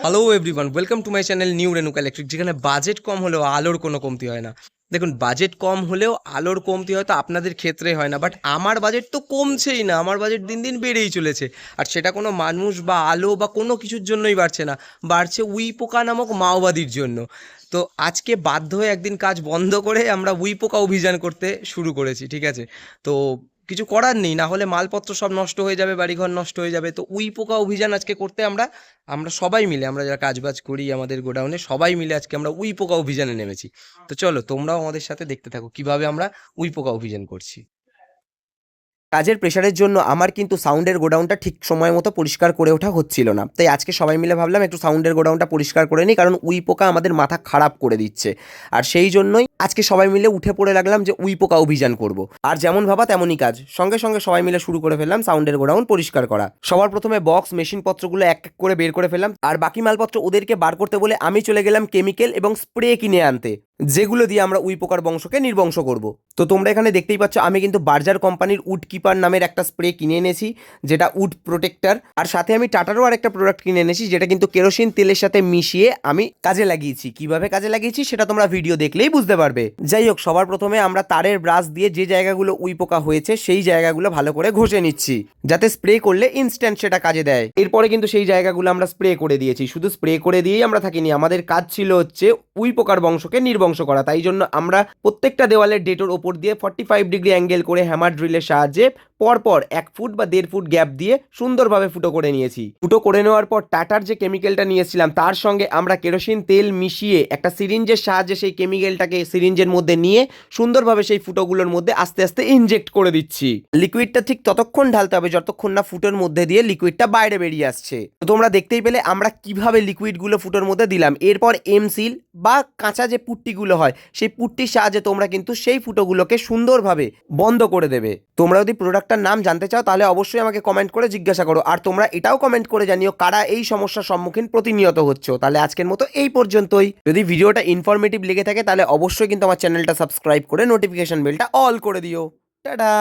Hello everyone, welcome to my channel new Renuka electric, যেখানে budget কম হলেও আলোর কোনো কমতি হয় না। দেখুন, বাজেট কম হলেও আলোর কমতি হয়তো আপনাদের ক্ষেত্রে হয় না, বাট আমার বাজেট তো কমছেই না, আমার বাজেট দিন দিন বেড়েই চলেছে। আর সেটা কোনো মানুষ বা আলো বা কোনো কিছুর জন্যই বাড়ছে না, বাড়ছে উই পোকা নামক মাওবাদীর জন্য। তো আজকে বাধ্য হয়ে একদিন কাজ বন্ধ করে আমরা উই পোকা অভিযান করতে শুরু করেছি, ঠিক আছে? তো কিছু করার নেই, না হলে মালপত্র সব নষ্ট হয়ে যাবে, বাড়িঘর নষ্ট হয়ে যাবে। তো উই পোকা অভিযান আজকে করতে আমরা আমরা সবাই মিলে, আমরা যারা কাজবাজ করি আমাদের গোডাউনে, সবাই মিলে আজকে আমরা উই পোকা অভিযানে নেমেছি। তো চলো তোমরাও আমাদের সাথে দেখতে থাকো কিভাবে আমরা উই পোকা অভিযান করছি। কাজের প্রেশারের জন্য আমার কিন্তু সাউন্ডের গোডাউনটা ঠিক সময় মতো পরিষ্কার করে ওঠা হচ্ছিল না, তাই আজকে সবাই মিলে ভাবলাম একটু সাউন্ডের গোডাউনটা পরিষ্কার করে নিই, কারণ উই পোকা আমাদের মাথা খারাপ করে দিচ্ছে। আর সেই জন্যই আজকে সবাই মিলে উঠে পড়ে লাগলাম যে উই পোকা অভিযান করব। আর যেমন ভাবা তেমনই কাজ, সঙ্গে সঙ্গে সবাই মিলে শুরু করে ফেললাম সাউন্ডের গোডাউন পরিষ্কার করা। সবার প্রথমে বক্স মেশিনপত্রগুলো এক এক করে বের করে ফেললাম, আর বাকি মালপত্র ওদেরকে বার করতে বলে আমি চলে গেলাম কেমিক্যাল এবং স্প্রে কিনে আনতে, যেগুলো দিয়ে আমরা উই পোকার বংশকে নির্বংশ করব। তো তোমরা এখানে দেখতেই পাচ্ছ আমি কিন্তু বার্জার কোম্পানির উড কিপার নামের একটা স্প্রে কিনে এনেছি, যেটা উড প্রোটেক্টর। আর সাথে আমি টাটারও আর একটা প্রোডাক্ট কিনে এনেছি, যেটা কিন্তু কেরোসিন তেলের সাথে মিশিয়ে আমি কাজে লাগিয়েছি। কিভাবে কাজে লাগিয়েছি সেটা তোমরা ভিডিও দেখলেই বুঝতে পারবে। যাই হোক, সবার প্রথমে আমরা তারের ব্রাশ দিয়ে যে জায়গাগুলো উই পোকা হয়েছে সেই জায়গাগুলো ভালো করে ঘষে নিচ্ছি, যাতে স্প্রে করলে ইনস্ট্যান্ট সেটা কাজে দেয়। এরপরে কিন্তু সেই জায়গাগুলো আমরা স্প্রে করে দিয়েছি। শুধু স্প্রে করে দিয়েই আমরা থাকিনি, আমাদের কাজ ছিল হচ্ছে উই পোকার বংশকে নির্বংশ করা। তাই জন্য আমরা প্রত্যেকটা দেওয়ালের ডেটোর ওপর দিয়ে 45 ডিগ্রি অ্যাঙ্গেল করে হ্যামার ড্রিলের সাহায্যে পরপর 1 ফুট বা 1.5 ফুট গ্যাপ দিয়ে সুন্দরভাবে ফুটো করে নিয়েছি। ফুটো করে নেওয়ার পর টাটার যে কেমিক্যালটা নিয়েছিলাম তার সঙ্গে আমরা কেরোসিন তেল মিশিয়ে একটা সিরিঞ্জের সাহায্যে সেই কেমিক্যালটাকে সিরিঞ্জের মধ্যে নিয়ে সুন্দরভাবে সেই ফুটোগুলোর মধ্যে আস্তে আস্তে ইনজেক্ট করে দিচ্ছি। লিকুইডটা ঠিক ততক্ষণ ঢালতে হবে যতক্ষণ না ফুটোর মধ্যে দিয়ে লিকুইডটা বাইরে বেরিয়ে আসছে। তো তোমরা দেখতেই পেলে আমরা কিভাবে লিকুইডগুলো ফুটোর মধ্যে দিলাম। এরপর এমসিল বা কাঁচা যে পুট্টিগুলো হয় সেই পুট্টির সাহায্যে তোমরা কিন্তু সেই ফুটোগুলোকে সুন্দরভাবে বন্ধ করে দেবে। তোমরা যদি প্রোডাক্টটার নাম জানতে চাও তাহলে অবশ্যই আমাকে কমেন্ট করে জিজ্ঞাসা করো। আর তোমরা এটাও কমেন্ট করে জানিও কারা এই সমস্যার সম্মুখীন প্রতিনিয়ত হচ্ছে। তাহলে আজকের মতো এই পর্যন্তই। যদি ভিডিওটা ইনফরমেটিভ লেগে থাকে তাহলে অবশ্যই কিন্তু আমার চ্যানেলটা সাবস্ক্রাইব করে নোটিফিকেশন বেলটা অল করে দিও। টাটা।